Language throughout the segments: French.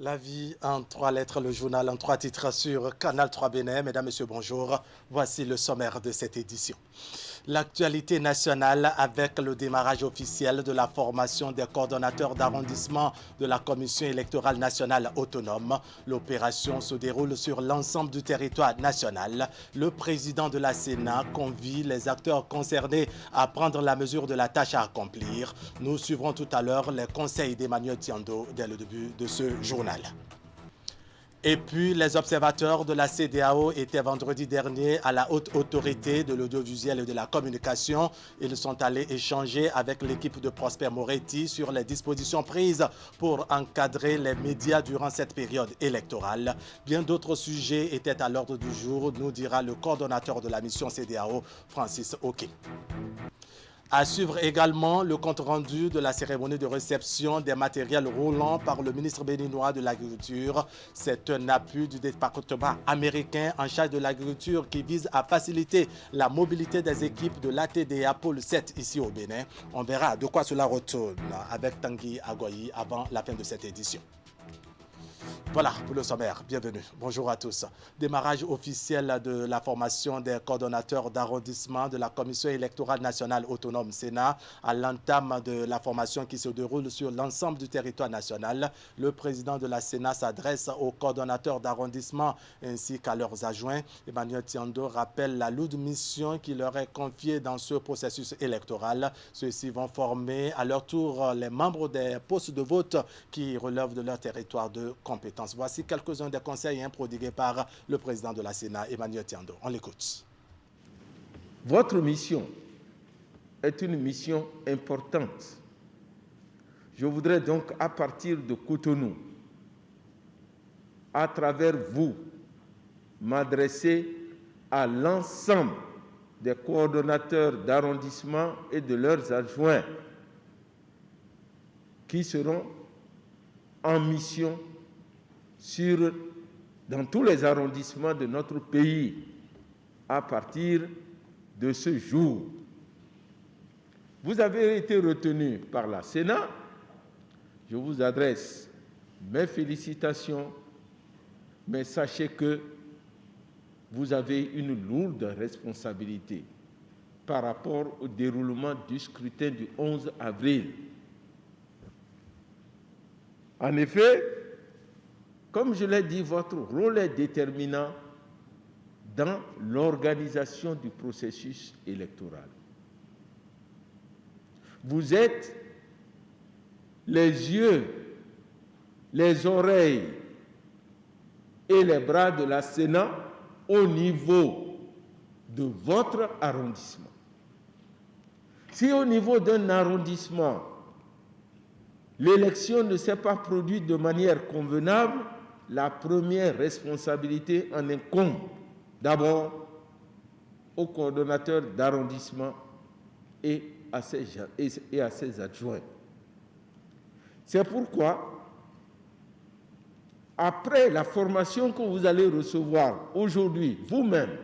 La vie en trois lettres, le journal en trois titres sur Canal 3 Bénin. Mesdames, Messieurs, bonjour. Voici le sommaire de cette édition. L'actualité nationale avec le démarrage officiel de la formation des coordonnateurs d'arrondissement de la Commission électorale nationale autonome. L'opération se déroule sur l'ensemble du territoire national. Le président de la Sénat convie les acteurs concernés à prendre la mesure de la tâche à accomplir. Nous suivrons tout à l'heure les conseils d'Emmanuel Tiando dès le début de ce journal. Et puis, les observateurs de la CEDEAO étaient vendredi dernier à la haute autorité de l'audiovisuel et de la communication. Ils sont allés échanger avec l'équipe de Prosper Moretti sur les dispositions prises pour encadrer les médias durant cette période électorale. Bien d'autres sujets étaient à l'ordre du jour, nous dira le coordonnateur de la mission CEDEAO, Francis Oké. À suivre également le compte-rendu de la cérémonie de réception des matériels roulants par le ministre béninois de l'Agriculture. C'est un appui du département américain en charge de l'agriculture qui vise à faciliter la mobilité des équipes de l'ATDA Pôle 7 ici au Bénin. On verra de quoi cela retourne avec Tanguy Agoyi avant la fin de cette édition. Voilà pour le sommaire. Bienvenue. Bonjour à tous. Démarrage officiel de la formation des coordonnateurs d'arrondissement de la Commission électorale nationale autonome Sénat à l'entame de la formation qui se déroule sur l'ensemble du territoire national. Le président de la Sénat s'adresse aux coordonnateurs d'arrondissement ainsi qu'à leurs adjoints. Emmanuel Tiando rappelle la lourde mission qui leur est confiée dans ce processus électoral. Ceux-ci vont former à leur tour les membres des postes de vote qui relèvent de leur territoire de compétence. Voici quelques-uns des conseils prodigués par le président de la Sénat, Emmanuel Tiando. On l'écoute. Votre mission est une mission importante. Je voudrais donc, à partir de Cotonou, à travers vous, m'adresser à l'ensemble des coordonnateurs d'arrondissement et de leurs adjoints qui seront en mission dans tous les arrondissements de notre pays à partir de ce jour. Vous avez été retenu par la Sénat. Je vous adresse mes félicitations, mais sachez que vous avez une lourde responsabilité par rapport au déroulement du scrutin du 11 avril. En effet, comme je l'ai dit, votre rôle est déterminant dans l'organisation du processus électoral. Vous êtes les yeux, les oreilles et les bras de la Sénat au niveau de votre arrondissement. Si au niveau d'un arrondissement, l'élection ne s'est pas produite de manière convenable, la première responsabilité en incombe d'abord au coordonnateur d'arrondissement et à ses adjoints. C'est pourquoi, après la formation que vous allez recevoir aujourd'hui, vous-même,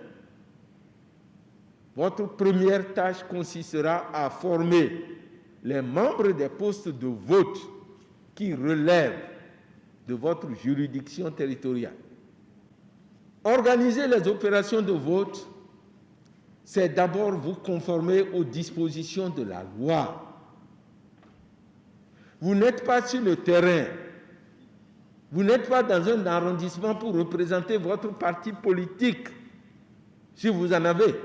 votre première tâche consistera à former les membres des postes de vote qui relèvent de votre juridiction territoriale. Organiser les opérations de vote, c'est d'abord vous conformer aux dispositions de la loi. Vous n'êtes pas sur le terrain, vous n'êtes pas dans un arrondissement pour représenter votre parti politique, si vous en avez.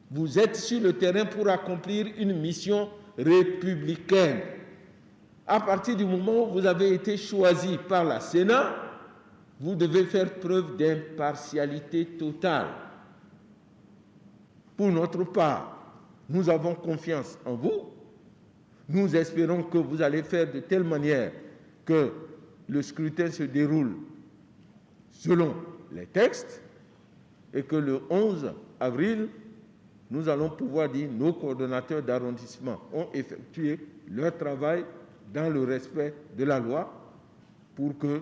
Vous êtes sur le terrain pour accomplir une mission républicaine. À partir du moment où vous avez été choisi par la Sénat, vous devez faire preuve d'impartialité totale. Pour notre part, nous avons confiance en vous. Nous espérons que vous allez faire de telle manière que le scrutin se déroule selon les textes et que le 11 avril, nous allons pouvoir dire que nos coordonnateurs d'arrondissement ont effectué leur travail dans le respect de la loi pour que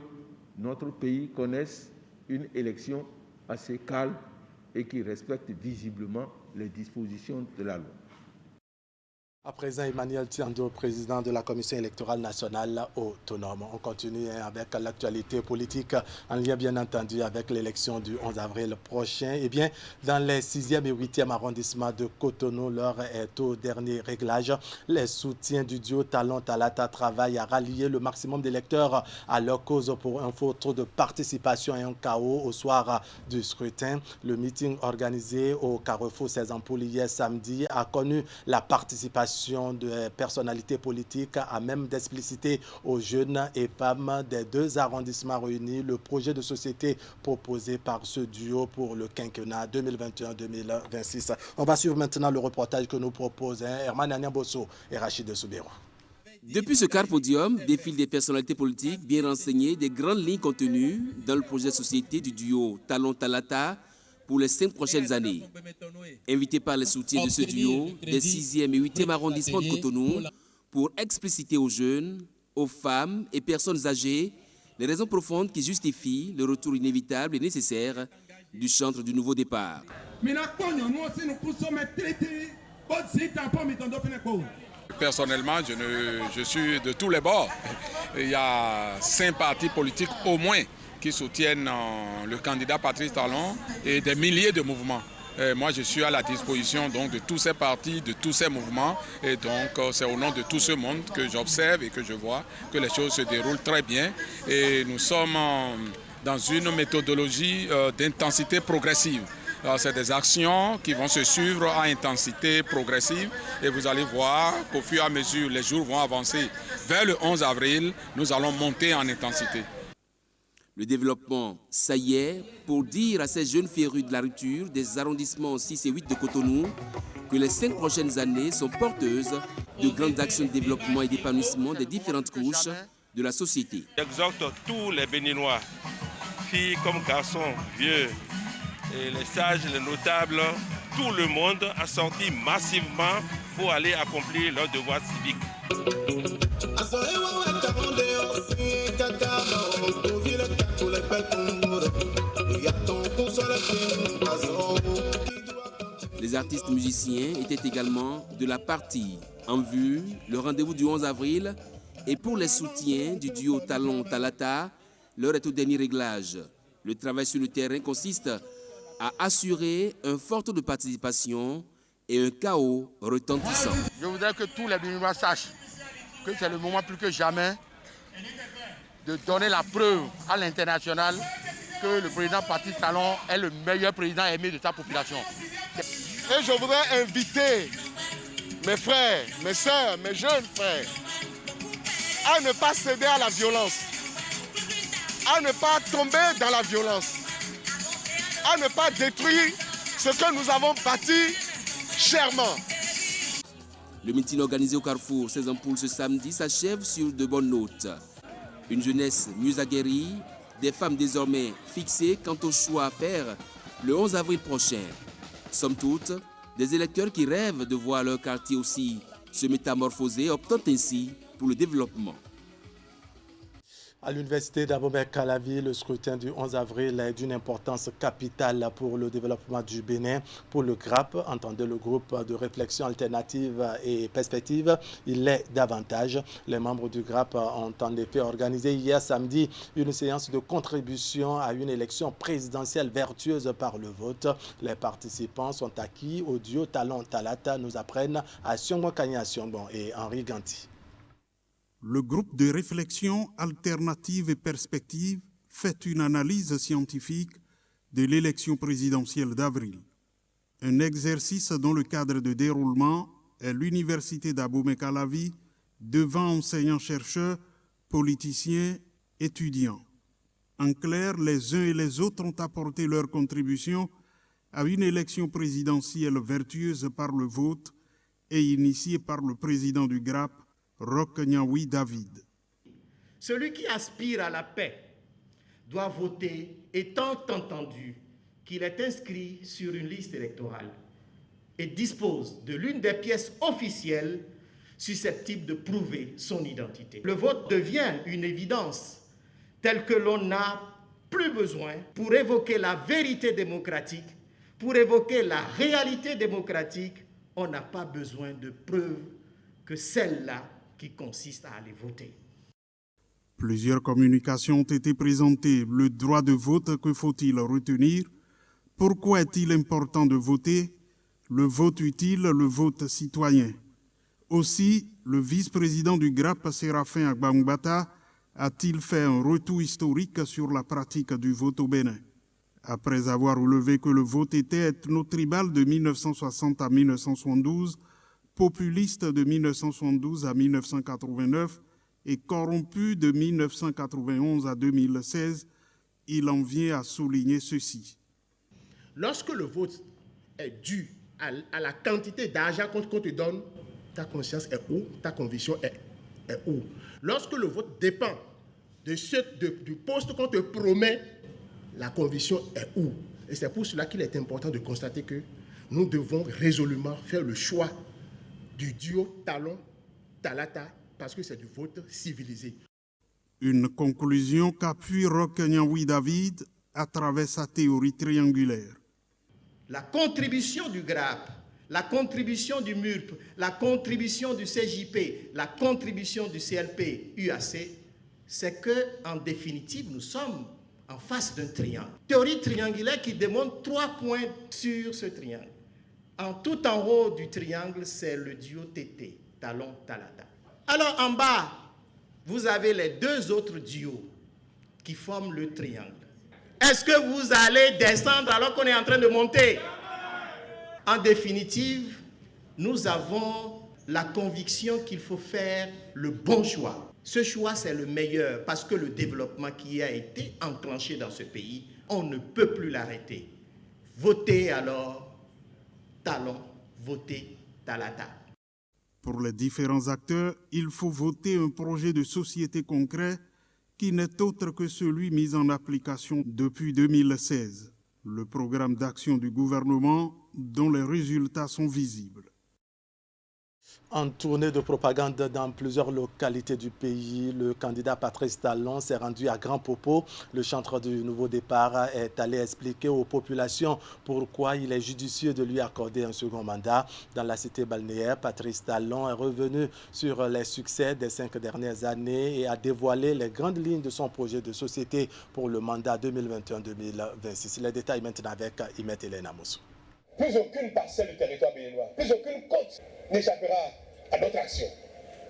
notre pays connaisse une élection assez calme et qui respecte visiblement les dispositions de la loi. À présent, Emmanuel Tiando, président de la Commission électorale nationale autonome. On continue avec l'actualité politique en lien bien entendu avec l'élection du 11 avril prochain. Eh bien, dans les 6e et 8e arrondissements de Cotonou, l'heure est au dernier réglage. Les soutiens du duo Talon-Talata travaillent à rallier le maximum d'électeurs à leur cause pour un faux taux de participation et un chaos au soir du scrutin. Le meeting organisé au Carrefour 16 Ampoules hier samedi a connu la participation de personnalités politiques à même d'expliciter aux jeunes et femmes des 2 arrondissements réunis le projet de société proposé par ce duo pour le quinquennat 2021-2026. On va suivre maintenant le reportage que nous proposent Herman Aniabosso et Rachid Soubero. Depuis ce car podium défilent des personnalités politiques bien renseignées des grandes lignes contenues dans le projet de société du duo Talon-Talata pour les 5 prochaines années. Invité par les soutiens de ce duo des 6e et 8e arrondissements de Cotonou pour expliciter aux jeunes, aux femmes et personnes âgées les raisons profondes qui justifient le retour inévitable et nécessaire du chantre du nouveau départ. Personnellement, je suis de tous les bords. Il y a 5 partis politiques au moins qui soutiennent le candidat Patrice Talon et des milliers de mouvements. Et moi, je suis à la disposition donc, de tous ces partis, de tous ces mouvements. Et donc, c'est au nom de tout ce monde que j'observe et que je vois que les choses se déroulent très bien. Et nous sommes dans une méthodologie d'intensité progressive. C'est des actions qui vont se suivre à intensité progressive et vous allez voir qu'au fur et à mesure les jours vont avancer vers le 11 avril, nous allons monter en intensité. Le développement, ça y est, pour dire à ces jeunes férus de la rupture des arrondissements 6 et 8 de Cotonou que les 5 prochaines années sont porteuses de grandes actions de développement et d'épanouissement des différentes couches de la société. J'exhorte tous les Béninois, filles comme garçons, vieux, et les sages, les notables, tout le monde a sorti massivement pour aller accomplir leur devoir civique. Les artistes musiciens étaient également de la partie. En vue, le rendez-vous du 11 avril et pour les soutiens du duo Talon-Talata, l'heure est au dernier réglage. Le travail sur le terrain consiste à assurer un fort taux de participation et un chaos retentissant. Je voudrais que tous les Béninois sachent que c'est le moment plus que jamais de donner la preuve à l'international que le président Patrice Talon est le meilleur président aimé de sa population. Et je voudrais inviter mes frères, mes soeurs, mes jeunes frères à ne pas céder à la violence, à ne pas tomber dans la violence, à ne pas détruire ce que nous avons bâti chèrement. Le meeting organisé au Carrefour 16 Ampoules ce samedi s'achève sur de bonnes notes. Une jeunesse mieux aguerrie, des femmes désormais fixées quant au choix à faire le 11 avril prochain. Somme toute, des électeurs qui rêvent de voir leur quartier aussi se métamorphoser, optant ainsi pour le développement. À l'université d'Abomey-Calavi, le scrutin du 11 avril est d'une importance capitale pour le développement du Bénin. Pour le GRAP, entendez le groupe de réflexion alternative et perspective, il l'est davantage. Les membres du GRAP ont en effet organisé hier samedi une séance de contribution à une élection présidentielle vertueuse par le vote. Les participants sont acquis au duo Talon-Talata, nous apprennent à Siongo Kanya Siongbon et Henri Ganti. Le groupe de réflexion alternative et perspective fait une analyse scientifique de l'élection présidentielle d'avril. Un exercice dont le cadre de déroulement est l'université d'Abomey-Calavi devant enseignants-chercheurs, politiciens, étudiants. En clair, les uns et les autres ont apporté leur contribution à une élection présidentielle vertueuse par le vote et initiée par le président du GRAP, Roch Nyawi David. Celui qui aspire à la paix doit voter étant entendu qu'il est inscrit sur une liste électorale et dispose de l'une des pièces officielles susceptibles de prouver son identité. Le vote devient une évidence telle que l'on n'a plus besoin pour évoquer la vérité démocratique, pour évoquer la réalité démocratique, on n'a pas besoin de preuves que celle-là qui consiste à aller voter. Plusieurs communications ont été présentées. Le droit de vote, que faut-il retenir? Pourquoi est-il important de voter? Le vote utile, le vote citoyen. Aussi, le vice-président du GRAP, Séraphin Agbambata, a-t-il fait un retour historique sur la pratique du vote au Bénin? Après avoir relevé que le vote était ethno-tribal de 1960 à 1972, populiste de 1972 à 1989 et corrompu de 1991 à 2016, il en vient à souligner ceci. Lorsque le vote est dû à la quantité d'argent qu'on te donne, ta conscience est où, ta conviction est où. Lorsque le vote dépend du poste qu'on te promet, la conviction est où. Et c'est pour cela qu'il est important de constater que nous devons résolument faire le choix du duo Talon-Talata parce que c'est du vote civilisé. Une conclusion qu'appuie Roch Nyawi David à travers sa théorie triangulaire. La contribution du GRAP, la contribution du MURP, la contribution du CJP, la contribution du CLP, UAC, c'est qu'en définitive, nous sommes en face d'un triangle. Théorie triangulaire qui démontre 3 points sur ce triangle. Tout en haut du triangle, c'est le duo TT, Talon-Talata. Alors en bas, vous avez les 2 autres duos qui forment le triangle. Est-ce que vous allez descendre alors qu'on est en train de monter? En définitive, nous avons la conviction qu'il faut faire le bon choix. Ce choix, c'est le meilleur parce que le développement qui a été enclenché dans ce pays, on ne peut plus l'arrêter. Votez alors Talon, votez Talata. Pour les différents acteurs, il faut voter un projet de société concret qui n'est autre que celui mis en application depuis 2016, le programme d'action du gouvernement dont les résultats sont visibles. En tournée de propagande dans plusieurs localités du pays, le candidat Patrice Talon s'est rendu à Grand Popo. Le chantre du nouveau départ est allé expliquer aux populations pourquoi il est judicieux de lui accorder un second mandat. Dans la cité balnéaire, Patrice Talon est revenu sur les succès des 5 dernières années et a dévoilé les grandes lignes de son projet de société pour le mandat 2021-2026. Les détails maintenant avec Imet Hélène Amoussou. Plus aucune parcelle du territoire béninois, plus aucune côte n'échappera à notre action.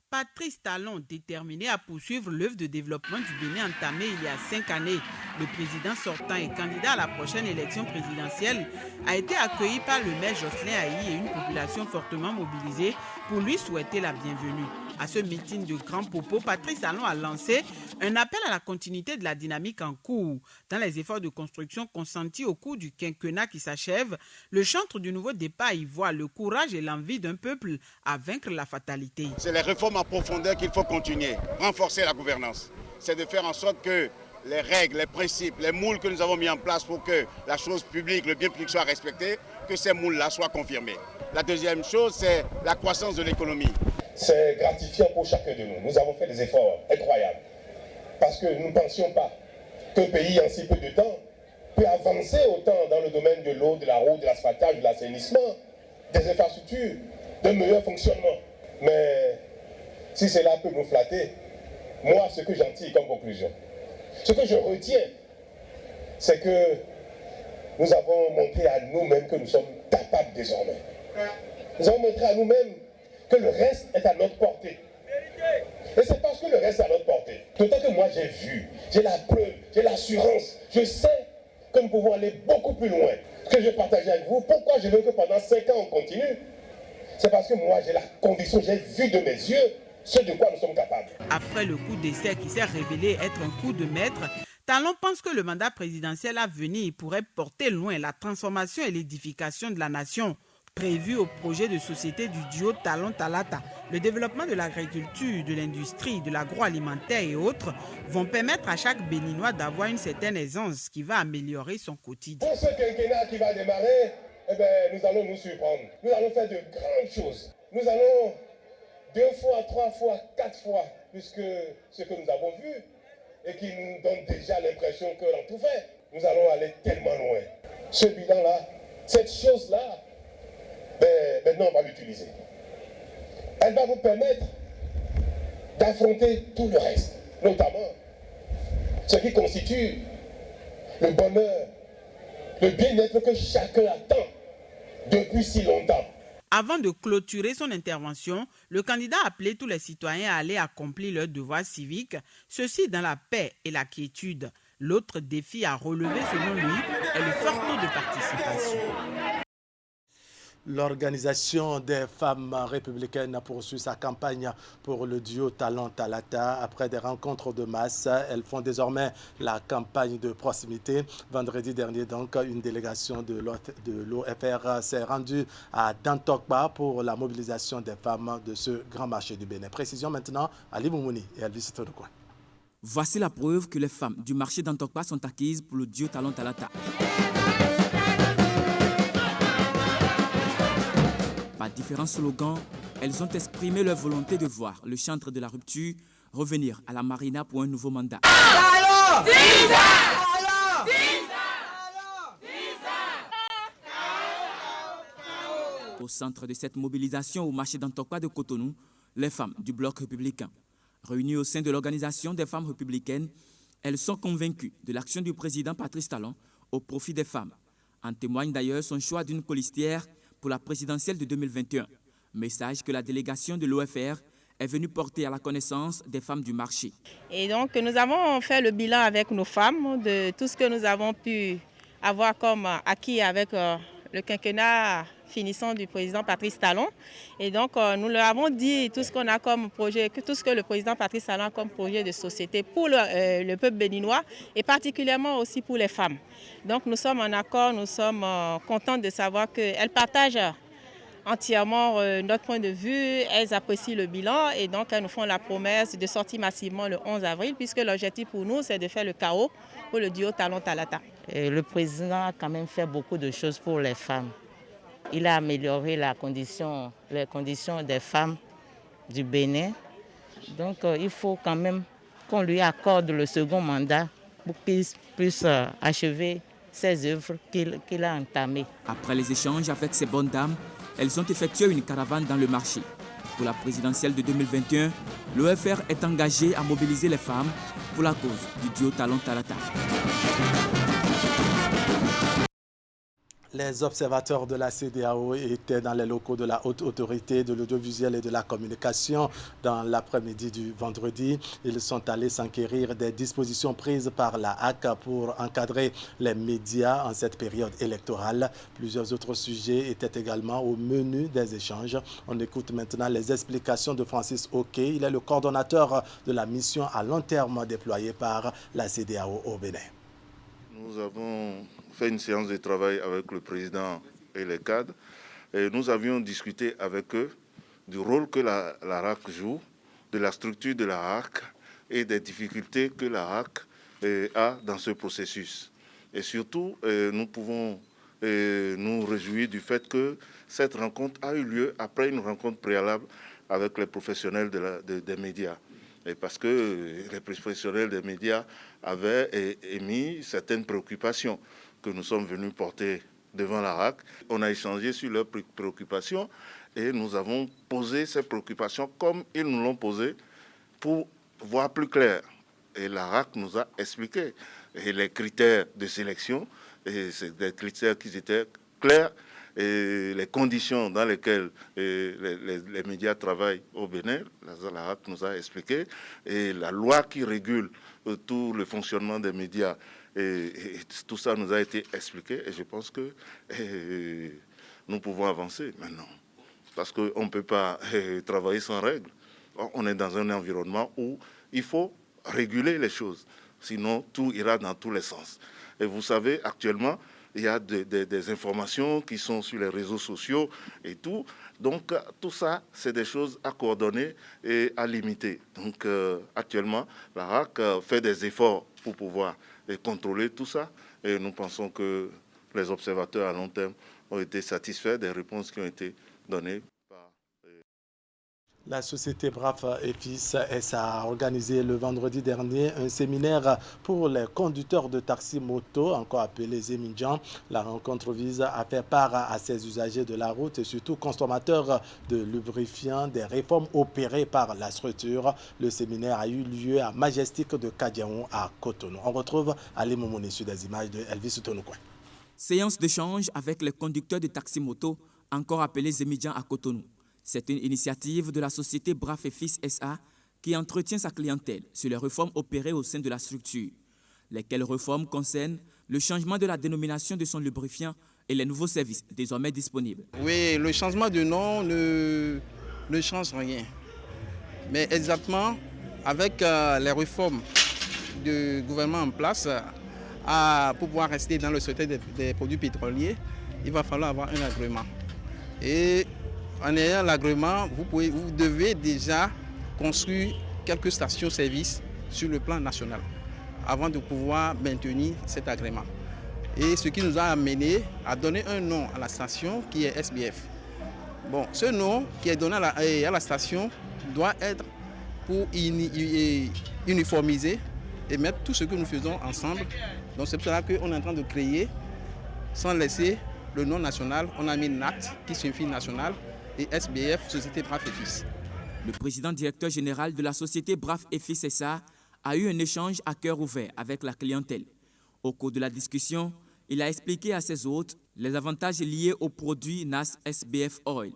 Patrice Talon, déterminé à poursuivre l'œuvre de développement du Bénin entamée il y a 5 années, le président sortant et candidat à la prochaine élection présidentielle, a été accueilli par le maire Jocelyn Aïe et une population fortement mobilisée pour lui souhaiter la bienvenue. À ce meeting de Grand Popo, Patrice Talon a lancé un appel à la continuité de la dynamique en cours. Dans les efforts de construction consentis au cours du quinquennat qui s'achève, le chantre du nouveau départ y voit le courage et l'envie d'un peuple à vaincre la fatalité. C'est les réformes en profondeur qu'il faut continuer, renforcer la gouvernance. C'est de faire en sorte que les règles, les principes, les moules que nous avons mis en place pour que la chose publique, le bien public soit respecté, que ces moules-là soient confirmés. La deuxième chose, c'est la croissance de l'économie. C'est gratifiant pour chacun de nous. Nous avons fait des efforts incroyables. Parce que nous ne pensions pas qu'un pays en si peu de temps peut avancer autant dans le domaine de l'eau, de la route, de l'asphaltage, de l'assainissement, des infrastructures, d'un meilleur fonctionnement. Mais si cela peut nous flatter, moi, ce que j'en tire comme conclusion, ce que je retiens, c'est que nous avons montré à nous-mêmes que nous sommes capables désormais. Nous avons montré à nous-mêmes que le reste est à notre portée. Et c'est parce que le reste est à notre portée. D'autant que moi j'ai vu, j'ai la preuve, j'ai l'assurance, je sais que nous pouvons aller beaucoup plus loin. Ce que je partage avec vous, pourquoi je veux que pendant 5 ans on continue? C'est parce que moi j'ai la conviction, j'ai vu de mes yeux ce de quoi nous sommes capables. Après le coup d'essai qui s'est révélé être un coup de maître, Talon pense que le mandat présidentiel à venir pourrait porter loin la transformation et l'édification de la nation. Prévu au projet de société du duo Talon-Talata, le développement de l'agriculture, de l'industrie, de l'agroalimentaire et autres vont permettre à chaque Béninois d'avoir une certaine aisance qui va améliorer son quotidien. Pour ce quinquennat qui va démarrer, nous allons nous surprendre. Nous allons faire de grandes choses. Nous allons 2 fois, 3 fois, 4 fois plus que ce que nous avons vu et qui nous donne déjà l'impression que l'on tout fait. Nous allons aller tellement loin. Ce bilan-là, cette chose-là, maintenant on va l'utiliser. elle va vous permettre d'affronter tout le reste, notamment ce qui constitue le bonheur, le bien-être que chacun attend depuis si longtemps. Avant de clôturer son intervention, le candidat a appelé tous les citoyens à aller accomplir leurs devoirs civiques, ceci dans la paix et la quiétude. L'autre défi à relever, selon lui, est le fort taux de participation. L'organisation des femmes républicaines poursuit sa campagne pour le duo Talon-Talata. Après des rencontres de masse, elles font désormais la campagne de proximité. Vendredi dernier, donc, une délégation de l'OFR s'est rendue à Dantokba pour la mobilisation des femmes de ce grand marché du Bénin. Précision maintenant à Ali Moumouni et Elvis Todoukouin. Voici la preuve que les femmes du marché d'Antokpa sont acquises pour le duo Talon-Talata. Par différents slogans, elles ont exprimé leur volonté de voir le chantre de la rupture revenir à la marina pour un nouveau mandat. Au centre de cette mobilisation au marché d'Antokpa de Cotonou, les femmes du bloc républicain. Réunies au sein de l'organisation des femmes républicaines, elles sont convaincues de l'action du président Patrice Talon au profit des femmes. En témoigne d'ailleurs son choix d'une colistière pour la présidentielle de 2021. Message que la délégation de l'OFR est venue porter à la connaissance des femmes du marché. Et donc nous avons fait le bilan avec nos femmes de tout ce que nous avons pu avoir comme acquis avec le quinquennat finissant du président Patrice Talon. Et donc nous leur avons dit tout ce qu'on a comme projet, tout ce que le président Patrice Talon a comme projet de société pour le peuple béninois et particulièrement aussi pour les femmes. Donc nous sommes en accord, nous sommes contents de savoir qu'elles partagent entièrement notre point de vue, elles apprécient le bilan et donc elles nous font la promesse de sortir massivement le 11 avril puisque l'objectif pour nous c'est de faire le chaos pour le duo Talon-Talata. Le président a quand même fait beaucoup de choses pour les femmes. Il a amélioré les conditions des femmes du Bénin. Donc il faut quand même qu'on lui accorde le second mandat pour qu'il puisse achever ses œuvres qu'il a entamées. Après les échanges avec ces bonnes dames, elles ont effectué une caravane dans le marché. Pour la présidentielle de 2021, l'OFR est engagé à mobiliser les femmes pour la cause du duo Talon-Talata. Les observateurs de la CEDEAO étaient dans les locaux de la Haute Autorité de l'Audiovisuel et de la Communication dans l'après-midi du vendredi. Ils sont allés s'enquérir des dispositions prises par la HAC pour encadrer les médias en cette période électorale. Plusieurs autres sujets étaient également au menu des échanges. On écoute maintenant les explications de Francis Oké. Il est le coordonnateur de la mission à long terme déployée par la CEDEAO au Bénin. Nous avons fait une séance de travail avec le président et les cadres. Et nous avions discuté avec eux du rôle que la HAC joue, de la structure de la HAC et des difficultés que la HAC a dans ce processus. Et surtout, nous pouvons nous réjouir du fait que cette rencontre a eu lieu après une rencontre préalable avec les professionnels des médias. Et parce que les professionnels des médias avaient émis certaines préoccupations que nous sommes venus porter devant la HAC. On a échangé sur leurs préoccupations et nous avons posé ces préoccupations comme ils nous l'ont posé pour voir plus clair. Et la HAC nous a expliqué et les critères de sélection, et c'est des critères qui étaient clairs, et les conditions dans lesquelles les médias travaillent au Bénin, la HAC nous a expliqué, et la loi qui régule tout le fonctionnement des médias, et tout ça nous a été expliqué, et je pense que nous pouvons avancer maintenant. Parce qu'on ne peut pas travailler sans règles. On est dans un environnement où il faut réguler les choses, sinon tout ira dans tous les sens. Et vous savez, actuellement, il y a des informations qui sont sur les réseaux sociaux et tout. Donc, tout ça, c'est des choses à coordonner et à limiter. Donc, actuellement, la HAC fait des efforts pour pouvoir contrôler tout ça. Et nous pensons que les observateurs à long terme ont été satisfaits des réponses qui ont été données. La société Braf et Fils SA a organisé le vendredi dernier un séminaire pour les conducteurs de taxi moto, encore appelés Zemindjan. La rencontre vise à faire part à ces usagers de la route et surtout consommateurs de lubrifiants des réformes opérées par la structure. Le séminaire a eu lieu à Majestic de Kadiaon à Cotonou. On retrouve Ali Momouni sur des images de Elvis Tonoukouen. Séance d'échange avec les conducteurs de taxi moto, encore appelés Zemindjan à Cotonou. C'est une initiative de la société Braf et Fils SA qui entretient sa clientèle sur les réformes opérées au sein de la structure. Lesquelles réformes concernent le changement de la dénomination de son lubrifiant et les nouveaux services désormais disponibles. Oui, le changement de nom ne change rien. Mais exactement, avec les réformes du gouvernement en place, pour pouvoir rester dans le secteur des produits pétroliers, il va falloir avoir un agrément. Et en ayant l'agrément, vous devez déjà construire quelques stations-service sur le plan national avant de pouvoir maintenir cet agrément. Et ce qui nous a amené à donner un nom à la station qui est SBF. Bon, ce nom qui est donné à la station doit être pour uniformiser et mettre tout ce que nous faisons ensemble. Donc c'est pour cela qu'on est en train de créer, sans laisser le nom national, on a mis NAT qui signifie national, et SBF, Société Braf et Fils. Le président directeur général de la société Braf et Fils SA a eu un échange à cœur ouvert avec la clientèle. Au cours de la discussion, il a expliqué à ses hôtes les avantages liés au produit NAS SBF Oil,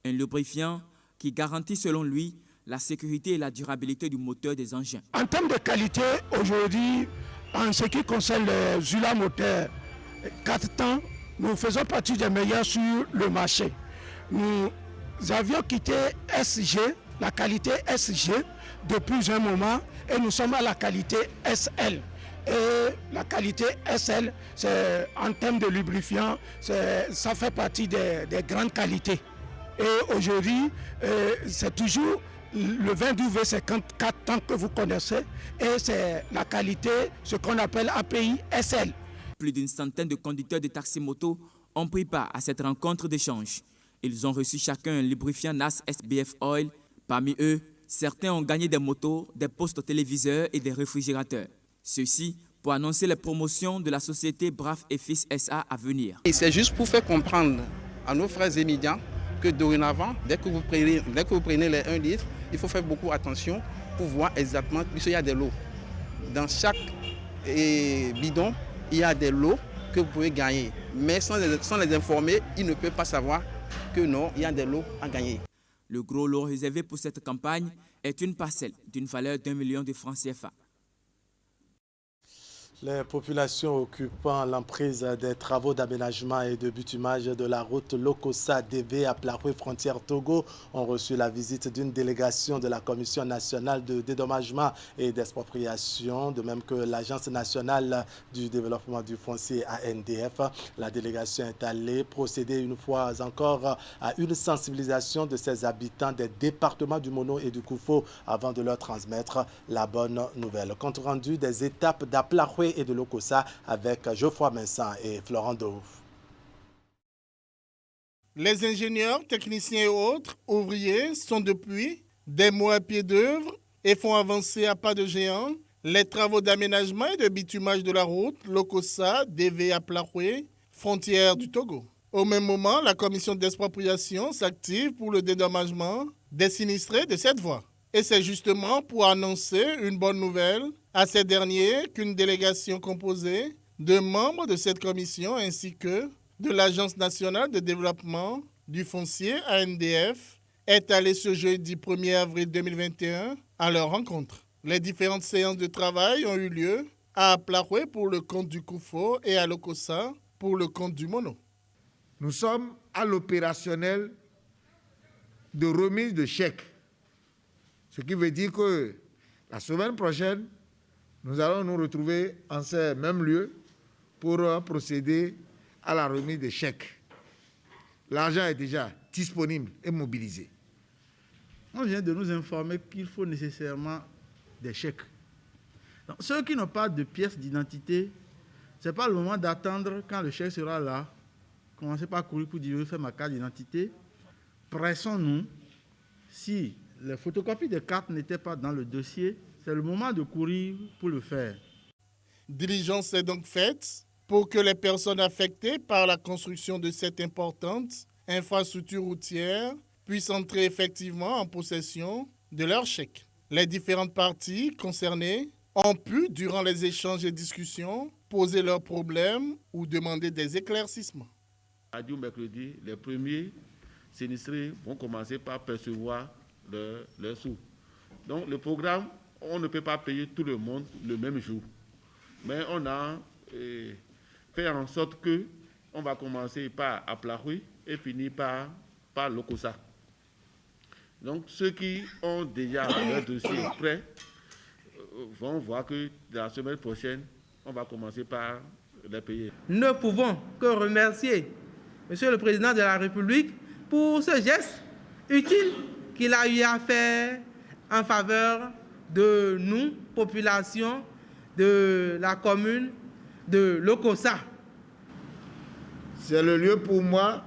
un lubrifiant qui garantit selon lui la sécurité et la durabilité du moteur des engins. En termes de qualité, aujourd'hui, en ce qui concerne les ULA moteurs 4 temps, nous faisons partie des meilleurs sur le marché. Nous avions quitté SG, la qualité SG, depuis un moment et nous sommes à la qualité SL. Et la qualité SL, en termes de lubrifiant, ça fait partie des grandes qualités. Et aujourd'hui, c'est toujours le 22 V54 temps que vous connaissez et c'est la qualité, ce qu'on appelle API SL. Plus d'une centaine de conducteurs de taxi-moto ont pris part à cette rencontre d'échange. Ils ont reçu chacun un lubrifiant NAS SBF Oil. Parmi eux, certains ont gagné des motos, des postes téléviseurs et des réfrigérateurs. Ceci pour annoncer les promotions de la société Braf et Fils SA à venir. C'est juste pour faire comprendre à nos frères émigrants que dorénavant, dès que vous prenez les 1 litre, il faut faire beaucoup attention pour voir exactement, puisqu'il y a des lots. Dans chaque bidon, il y a des lots que vous pouvez gagner. Mais sans les informer, ils ne peuvent pas savoir que non, il y a des lots à gagner. Le gros lot réservé pour cette campagne est une parcelle d'une valeur d'1 million de francs CFA. Les populations occupant l'emprise des travaux d'aménagement et de bitumage de la route Lokossa-DV à Plaroué, frontière Togo, ont reçu la visite d'une délégation de la Commission nationale de dédommagement et d'expropriation, de même que l'Agence nationale du développement du foncier ANDF. La délégation est allée procéder une fois encore à une sensibilisation de ses habitants des départements du Mono et du Koufo avant de leur transmettre la bonne nouvelle. Compte rendu des étapes d'Aplaroué et de Lokossa avec Geoffroy Vincent et Florent Douf. Les ingénieurs, techniciens et autres ouvriers sont depuis des mois à pied d'œuvre et font avancer à pas de géant les travaux d'aménagement et de bitumage de la route Lokossa-DV à Plaroué, frontière du Togo. Au même moment, la commission d'expropriation s'active pour le dédommagement des sinistrés de cette voie. Et c'est justement pour annoncer une bonne nouvelle à ces derniers qu'une délégation composée de membres de cette commission ainsi que de l'Agence nationale de développement du foncier ANDF est allée ce jeudi 1er avril 2021 à leur rencontre. Les différentes séances de travail ont eu lieu à Plaroué pour le compte du Koufo et à Lokossa pour le compte du Mono. Nous sommes à l'opérationnel de remise de chèques. Ce qui veut dire que la semaine prochaine, nous allons nous retrouver en ces mêmes lieux pour procéder à la remise des chèques. L'argent est déjà disponible et mobilisé. On vient de nous informer qu'il faut nécessairement des chèques. Donc, ceux qui n'ont pas de pièce d'identité, ce n'est pas le moment d'attendre quand le chèque sera là. Commencez pas à courir pour dire « je vais faire ma carte d'identité ». Pressons-nous. Si les photocopies des cartes n'étaient pas dans le dossier. C'est le moment de courir pour le faire. Diligence est donc faite pour que les personnes affectées par la construction de cette importante infrastructure routière puissent entrer effectivement en possession de leur chèque. Les différentes parties concernées ont pu, durant les échanges et discussions, poser leurs problèmes ou demander des éclaircissements. Mardi ou mercredi, les premiers sinistrés vont commencer par percevoir leurs sous. Donc le programme, on ne peut pas payer tout le monde le même jour. Mais on a fait en sorte qu'on va commencer par Aplahui et finir par Lokossa. Donc ceux qui ont déjà leur dossier prêt vont voir que la semaine prochaine, on va commencer par les payer. Nous ne pouvons que remercier Monsieur le Président de la République pour ce geste utile qu'il a eu à faire en faveur de nous, population de la commune de Lokossa. C'est le lieu pour moi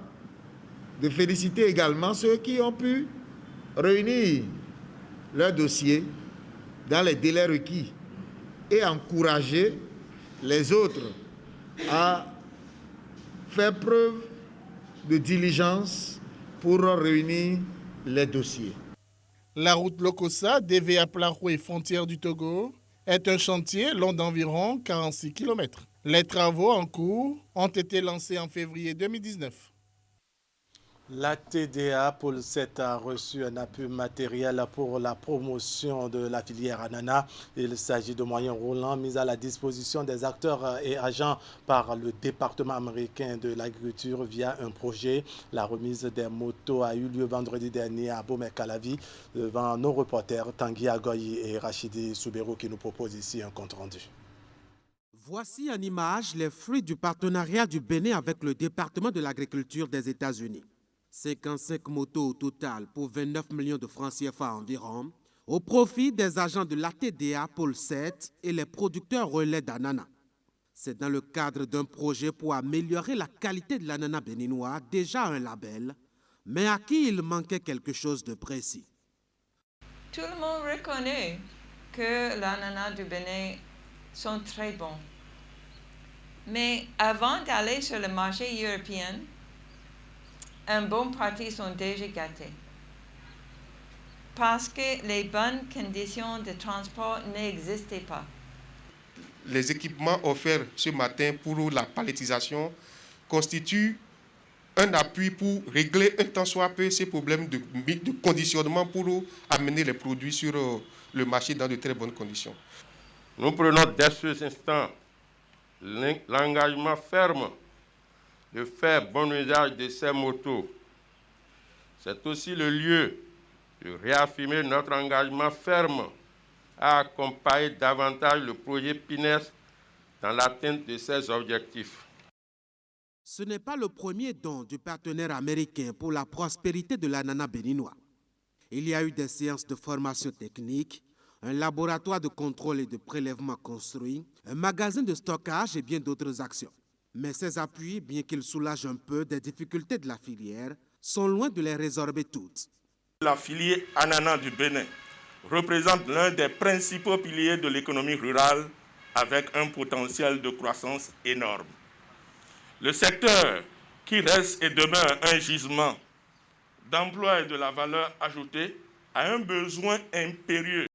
de féliciter également ceux qui ont pu réunir leur dossier dans les délais requis et encourager les autres à faire preuve de diligence pour réunir les dossiers. La route Lokossa, DVA-Plaroué, frontière du Togo, est un chantier long d'environ 46 km. Les travaux en cours ont été lancés en février 2019. La TDA Pôle 7 a reçu un appui matériel pour la promotion de la filière ananas. Il s'agit de moyens roulants mis à la disposition des acteurs et agents par le département américain de l'agriculture via un projet. La remise des motos a eu lieu vendredi dernier à Bomey-Calavi devant nos reporters Tanguy Agoyi et Rachidi Soubero qui nous proposent ici un compte-rendu. Voici en image les fruits du partenariat du Bénin avec le département de l'agriculture des États-Unis. 55 motos au total pour 29 millions de francs CFA environ, au profit des agents de l'ATDA Pôle 7 et les producteurs relais d'ananas. C'est dans le cadre d'un projet pour améliorer la qualité de l'ananas béninois, déjà un label, mais à qui il manquait quelque chose de précis. Tout le monde reconnaît que l'ananas du Bénin sont très bons. Mais avant d'aller sur le marché européen, en bonne partie sont déjà gâtés. Parce que les bonnes conditions de transport n'existaient pas. Les équipements offerts ce matin pour la palettisation constituent un appui pour régler un tant soit peu ces problèmes de conditionnement pour amener les produits sur le marché dans de très bonnes conditions. Nous prenons dès ce instant l'engagement ferme de faire bon usage de ces motos. C'est aussi le lieu de réaffirmer notre engagement ferme à accompagner davantage le projet PINES dans l'atteinte de ses objectifs. Ce n'est pas le premier don du partenaire américain pour la prospérité de l'ananas béninois. Il y a eu des séances de formation technique, un laboratoire de contrôle et de prélèvement construit, un magasin de stockage et bien d'autres actions. Mais ces appuis, bien qu'ils soulagent un peu des difficultés de la filière, sont loin de les résorber toutes. La filière ananas du Bénin représente l'un des principaux piliers de l'économie rurale avec un potentiel de croissance énorme. Le secteur, qui reste et demeure un gisement d'emploi et de la valeur ajoutée, a un besoin impérieux